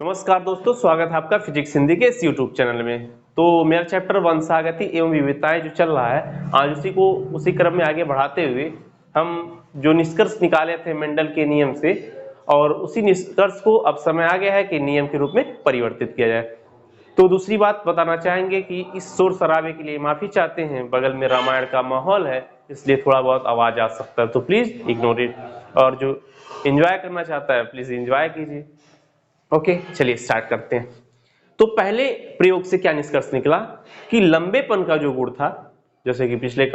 नमस्कार दोस्तों, स्वागत है आपका फिजिक्स हिंदी के इस यूट्यूब चैनल में। तो मेरा चैप्टर वंशागति एवं विविधताएं जो चल रहा है, आज उसी क्रम में आगे बढ़ाते हुए हम जो निष्कर्ष निकाले थे मेंडल के नियम से, और उसी निष्कर्ष को अब समय आ गया है कि नियम के रूप में परिवर्तित किया जाए। तो दूसरी बात बताना चाहेंगे कि इस शोर शराबे के लिए माफी चाहते हैं, बगल में रामायण का माहौल है, इसलिए थोड़ा बहुत आवाज आ सकता है, तो प्लीज इग्नोर इट। और जो एंजॉय करना चाहता है प्लीज एंजॉय कीजिए। ओके, चलिए स्टार्ट करते हैं। तो पहले प्रयोग से क्या निष्कर्ष निकला कि लंबेपन का जो गुण था, जैसे कि पिछले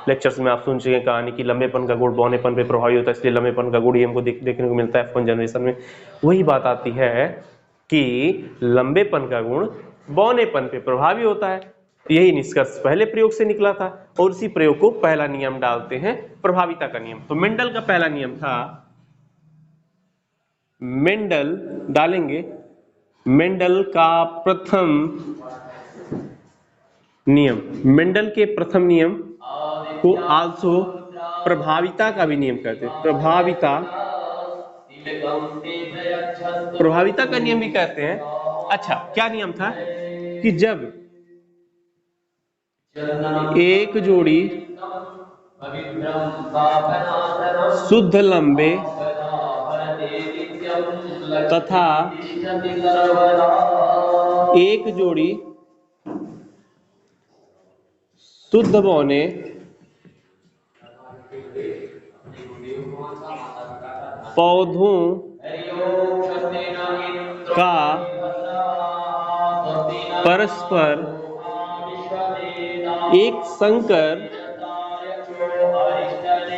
लेक्चर्स में आप सुन चुके हैं कहानी कि लंबेपन का गुण बौनेपन पे प्रभावी होता है, इसलिए लंबेपन का गुण ही हमको देखने को मिलता है F1 जनरेशन में। वही बात आती है कि लंबेपन का गुण बौनेपन पे प्रभावी होता है। यही निष्कर्ष पहले प्रयोग से निकला था, और इसी प्रयोग को पहला नियम डालते हैं, प्रभाविता का नियम। तो मेंडल का पहला नियम था, मेंडल डालेंगे, मेंडल का प्रथम नियम, मेंडल के प्रथम नियम को आल्सो प्रभाविता का भी नियम कहते हैं। प्रभाविता का नियम भी कहते हैं। अच्छा, क्या नियम था कि जब एक जोड़ी शुद्ध लंबे तथा एक जोड़ी शुद्ध बौने पौधों का परस्पर एक संकर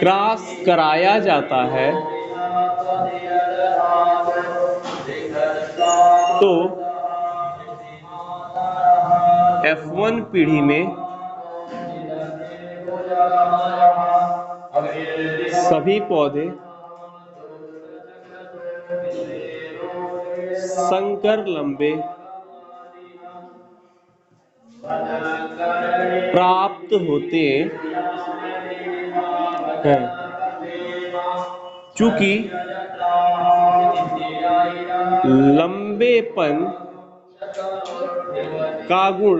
क्रॉस कराया जाता है, तो F1 पीढ़ी में सभी पौधे संकर लंबे प्राप्त होते हैं। चूंकि लंबेपन का गुण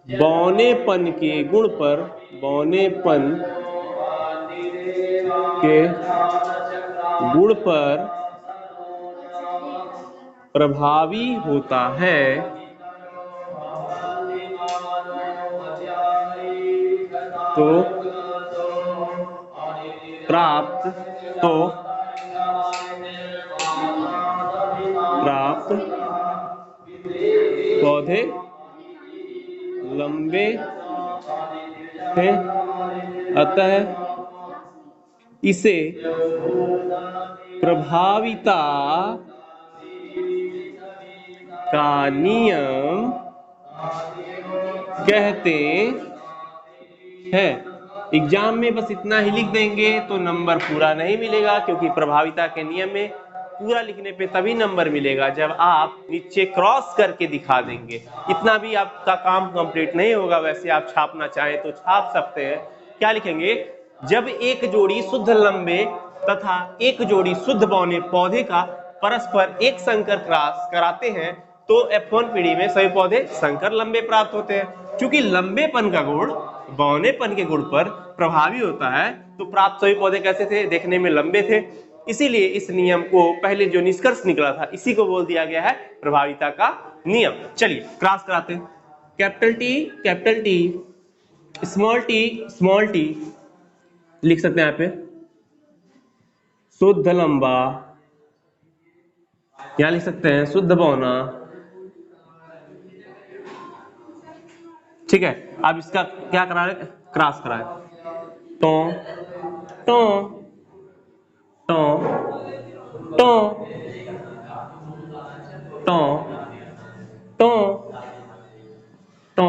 बौनेपन के गुण पर प्रभावी होता है, तो प्राप्त पौधे लंबे हैं। अतः इसे प्रभाविता का नियम कहते हैं। एग्जाम में बस इतना ही लिख देंगे तो नंबर पूरा नहीं मिलेगा, क्योंकि प्रभाविता के नियम में पूरा लिखने पे तभी नंबर मिलेगा जब आप नीचे क्रॉस करके दिखा देंगे। इतना भी आपका काम कंप्लीट नहीं होगा। वैसे आप छापना चाहें तो छाप सकते हैं। क्या लिखेंगे? जब एक जोड़ी शुद्ध लंबे तथा एक जोड़ी शुद्ध बौने पौधे का परस्पर एक संकर क्रॉस कराते हैं, तो F1 पीढ़ी में सभी पौधे संकर लंबे प्राप्त होते हैं। क्योंकि लंबेपन का गुण बौनेपन के गुण पर प्रभावी होता है, तो प्राप्त सभी पौधे कैसे थे? देखने में लंबे थे। इसीलिए इस नियम को पहले जो निष्कर्ष निकला था, इसी को बोल दिया गया है प्रभाविता का नियम। चलिए क्रॉस कराते हैं। कैपिटल टी स्मॉल टी लिख सकते हैं यहाँ पे। शुद्ध लंबा, यहां लिख सकते हैं शुद्ध बौना। ठीक है, अब इसका क्या करा रहे? क्रॉस कराए। टो टो टो टो टो टो टो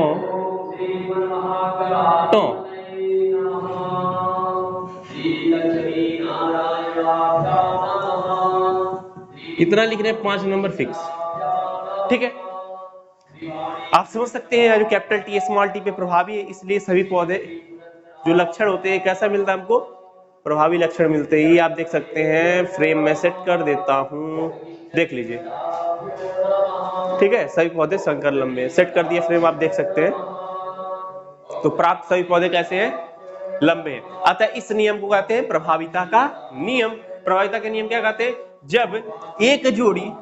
टो। इतना लिख रहे हैं, 5 नंबर फिक्स। ठीक है, आप समझ सकते हैं जो कैपिटल टी स्मॉल टी पे प्रभावी है, इसलिए सभी पौधे जो लक्षण होते हैं कैसा मिलता है हमको? प्रभावी लक्षण मिलते हैं। ये आप देख सकते हैं, फ्रेम में सेट कर देता हूं, देख लीजिए। ठीक है, सभी पौधे संकर लंबे, सेट कर दिए फ्रेम, आप देख सकते हैं। तो प्राप्त सभी पौधे कैसे हैं? लंबे हैं। अतः इस नियम को कहते हैं प्रभाविता का नियम। प्रभाविता का नियम क्या कहते हैं? जब एक जोड़ी,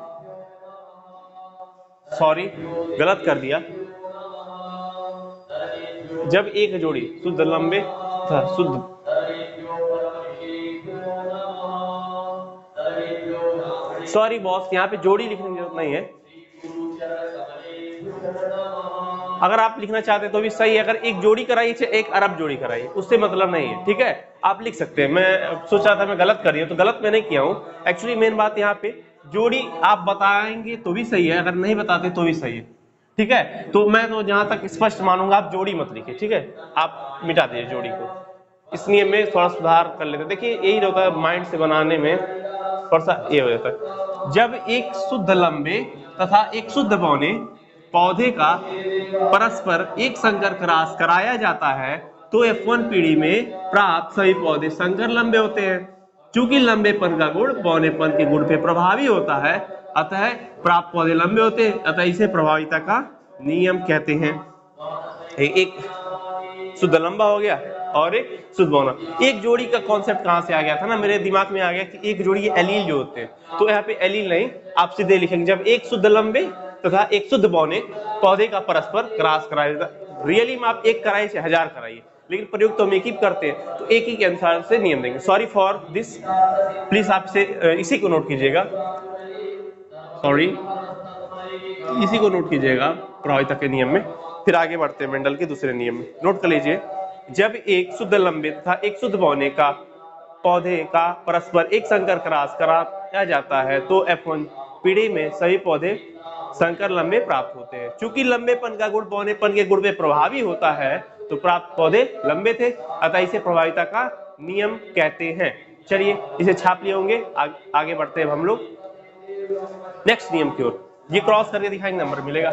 सॉरी गलत कर दिया, जब एक जोड़ी शुद्ध लंबे तथा शुद्ध, सॉरी बॉस, यहाँ पे जोड़ी लिखने की जरूरत नहीं है, अगर आप लिखना चाहते हैं तो भी सही है। अगर एक जोड़ी कराई चाहे एक अरब जोड़ी कराई, उससे मतलब नहीं है। ठीक है, आप लिख सकते हैं। मैं सोचा था मैं गलत कर रही हूँ, तो गलत मैं नहीं किया हूँ। एक्चुअली मेन बात यहाँ पे जोड़ी आप बताएंगे तो भी सही है, अगर नहीं बताते तो भी सही है। ठीक है, तो मैं तो जहां तक स्पष्ट मानूंगा आप जोड़ी मत लिखिए। ठीक है, आप मिटा दीजिए जोड़ी को। इस नियम में थोड़ा सुधार कर लेते हैं। देखिए यही होता है माइंड से बनाने में, थोड़ा सा ये हो जाता है। जब एक शुद्ध लंबे तथा एक शुद्ध बौने पौधे का परस्पर एक संकर क्रॉस कराया जाता है तो F1 पीढ़ी में प्राप्त सभी पौधे संकर लंबे होते हैं। चूंकि लंबेपन का गुण बौनेपन के गुण पे प्रभावी होता है, अतः प्राप्त पौधे लंबे होते हैं। अतः इसे प्रभाविता का नियम कहते हैं। एक शुद्ध लंबा हो गया और एक शुद्ध बौना। एक जोड़ी का कॉन्सेप्ट कहां से आ गया था ना, मेरे दिमाग में आ गया कि एक जोड़ी एलील जो होते हैं, तो यहाँ पे एलील नहीं, आप सीधे लिखेंगे जब एक शुद्ध लंबे तथा एक शुद्ध बौने पौधे का परस्पर क्रॉस कराया जाता है। रियली में आप एक कराइए चाहे 1000 कराइए, लेकिन प्रयोग तो हम एक ही करते हैं, तो एक ही के अनुसार से नियम देंगे। सॉरी फॉर दिस, प्लीज आप इसी को नोट कीजिएगा, सॉरी इसी को नोट कीजिएगा प्रभाविता के नियम में। फिर आगे बढ़ते हैं मेंडल के दूसरे नियम में। नोट कर लीजिए, जब एक शुद्ध लंबे तथा एक शुद्ध बौने का पौधे का परस्पर एक संकर क्रॉस कराया जाता है तो F1 पीढ़ी में सभी पौधे संकर लंबे प्राप्त होते हैं। चूंकि लंबेपन का गुण बौनेपन के गुण पे प्रभावी होता है तो प्राप्त पौधे लंबे थे, अतः इसे प्रभाविता का नियम कहते हैं। चलिए इसे छाप लिए होंगे, आगे बढ़ते हैं हम लोग नेक्स्ट नियम की ओर। ये क्रॉस करके दिखाएंगे, नंबर मिलेगा।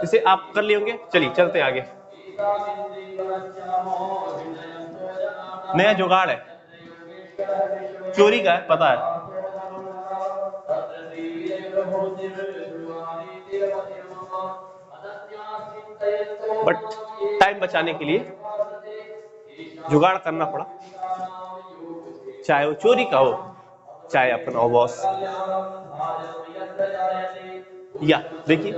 इसे आप कर लिए होंगे। चलिए चलते हैं आगे। नया जुगाड़ है, चोरी का है, पता है। बट टाइम बचाने के लिए जुगाड़ करना पड़ा, चाहे वो चोरी का हो चाहे अपना हो बॉस। या देखिए,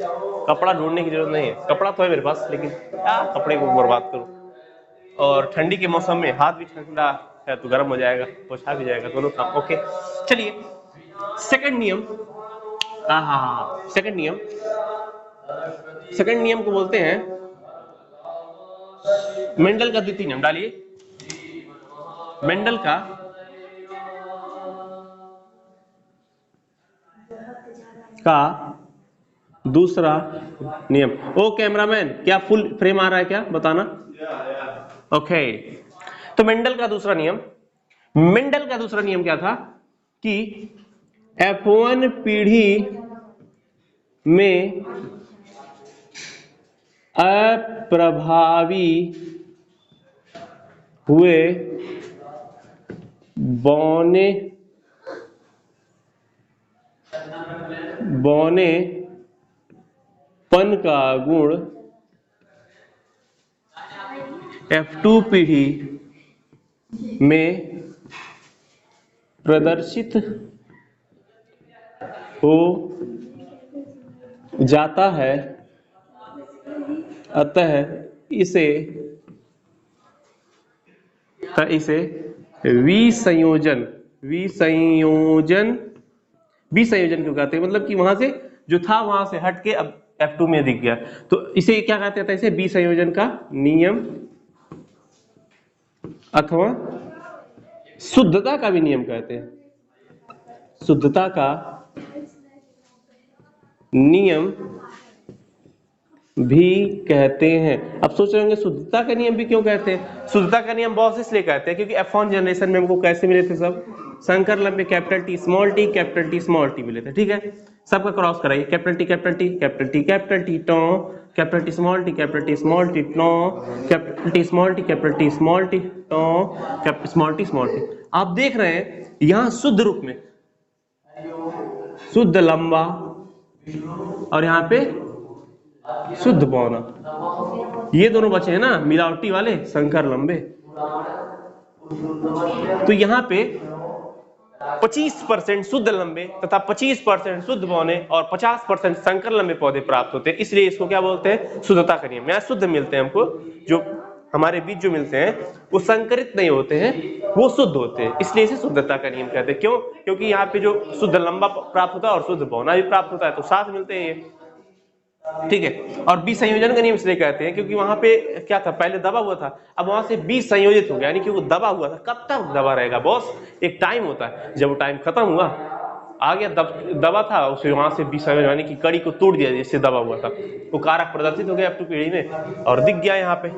कपड़ा ढूंढने की जरूरत नहीं है, कपड़ा तो है मेरे पास, लेकिन क्या कपड़े को बर्बाद करूं। और ठंडी के मौसम में हाथ भी ठंडा है तो गर्म हो जाएगा, पोछा भी जाएगा, दोनों काम। ओके चलिए सेकंड नियम। हाँ सेकंड नियम, सेकंड नियम को बोलते हैं मेंडल का द्वितीय नियम। डालिए मेंडल का दूसरा नियम। ओ कैमरामैन, क्या फुल फ्रेम आ रहा है क्या, बताना। ओके, तो मेंडल का दूसरा नियम, मेंडल का दूसरा नियम क्या था कि F1 पीढ़ी में अप्रभावी हुए बौनेपन का गुण F2 पीढ़ी में प्रदर्शित हो जाता है, अतः इसे विसंयोजन क्यों कहते हैं? मतलब कि वहां से जो था वहां से हट के अब F2 में दिख गया, तो इसे क्या कहते हैं? इसे विसंयोजन का नियम अथवा शुद्धता का भी नियम कहते हैं। शुद्धता का नियम भी कहते हैं। अब सोच रहे होंगे शुद्धता का नियम भी क्यों कहते हैं? शुद्धता का नियम बॉस इसलिए कहते हैं क्योंकि F1 जनरेशन में हमको कैसे मिले थे सब? शंकर लंबे कैपिटल टी स्मॉल टी मिले थे, ठीक है। सबका क्रॉस कराइए, capital T capital T capital T capital T टो, capital T small T capital T small T टो, capital T small T capital T small T टो, कैपिटल स्मॉल टी। आप देख रहे हैं यहाँ शुद्ध रूप में शुद्ध लंबा और यहाँ पे शुद्ध पौना, ये दोनों बचे हैं ना मिलावटी वाले शंकर लंबे। तो यहाँ पे 25% शुद्ध लंबे तथा 25% शुद्ध पौने और 50% संकर लंबे पौधे प्राप्त होते हैं, इसलिए इसको क्या बोलते हैं? शुद्धता का नियम। यहाँ शुद्ध मिलते हैं हमको, जो हमारे बीज जो मिलते हैं वो संकरित नहीं होते हैं, वो शुद्ध होते हैं, इसलिए इसे शुद्धता का नियम कहते हैं। क्यों? क्योंकि यहाँ पे जो शुद्ध लंबा प्राप्त होता है और शुद्ध पौना भी प्राप्त होता है, तो साथ मिलते हैं ये, ठीक है। और बीज संयोजन का नियम इसलिए कहते हैं क्योंकि वहां पे क्या था, पहले दबा हुआ था, अब वहां से बीज संयोजित हो गया, यानी कि वो दबा हुआ था। कब तक दबा रहेगा बॉस? एक टाइम होता है, जब वो टाइम खत्म हुआ, आ गया दबा था, उसे वहां से बीज संयोजन यानी कि कड़ी को तोड़ दिया जिससे दबा हुआ था, वो कारक प्रदर्शित हो गया F2 पीढ़ी में और दिख गया यहाँ पे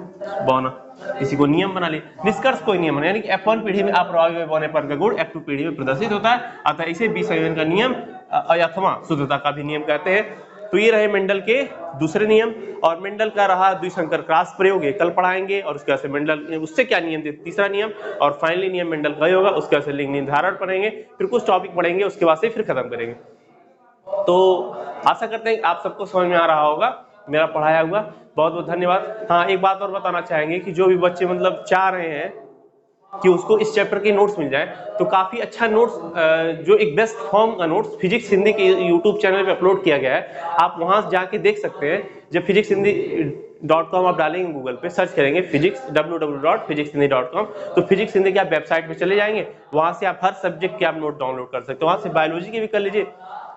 बौना। इसी को नियम बना लिया। निष्कर्ष कोई नियम नहीं, यानी कि F1 पीढ़ी में अप्रभावी बौनेपन का गुण F2 पीढ़ी में प्रदर्शित होता है, अतः इसे बीज संयोजन का नियम अथवा शुद्धता का भी नियम कहते हैं। तो ये रहे मेंडल के दूसरे नियम, और मेंडल का रहा द्विसंकर क्रॉस प्रयोग, ये कल पढ़ाएंगे, और उसके बाद से मेंडल उससे क्या नियम देते, तीसरा नियम, और फाइनली नियम मेंडल का ही होगा, उसके बाद से लिंग निर्धारण पढ़ेंगे, फिर कुछ टॉपिक पढ़ेंगे, उसके बाद से फिर खत्म करेंगे। तो आशा करते हैं आप सबको समझ में आ रहा होगा मेरा पढ़ाया हुआ। बहुत बहुत धन्यवाद। हाँ, एक बात और बताना चाहेंगे कि जो भी बच्चे मतलब चाह रहे हैं कि उसको इस चैप्टर के नोट्स मिल जाए, तो काफी अच्छा नोट्स, जो एक बेस्ट फॉर्म का नोट्स फिजिक्स हिंदी के यूट्यूब चैनल पे अपलोड किया गया है, आप वहां जाके देख सकते हैं। जब physicshindy.com आप डालेंगे, गूगल पे सर्च करेंगे फिजिक्स www.physicshindy.com, तो फिजिक्स हिंदी की आप वेबसाइट पे चले जाएंगे, वहां से आप हर सब्जेक्ट के आप नोट डाउनलोड कर सकते हो, वहां से बायोलॉजी के भी कर लीजिए।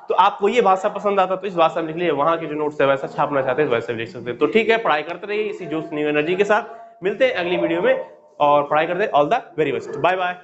तो आपको ये भाषा पसंद आता तो इस भाषा में लिख लीजिए, वहां के जो नोट्स है वैसा छापना चाहते हैं वैसे लिख सकते हैं। तो ठीक है, पढ़ाई करते रहिए इसी जोश न्यू एनर्जी के साथ। मिलते हैं अगली वीडियो में, और पढ़ाई करते हैं। All the very best, bye bye.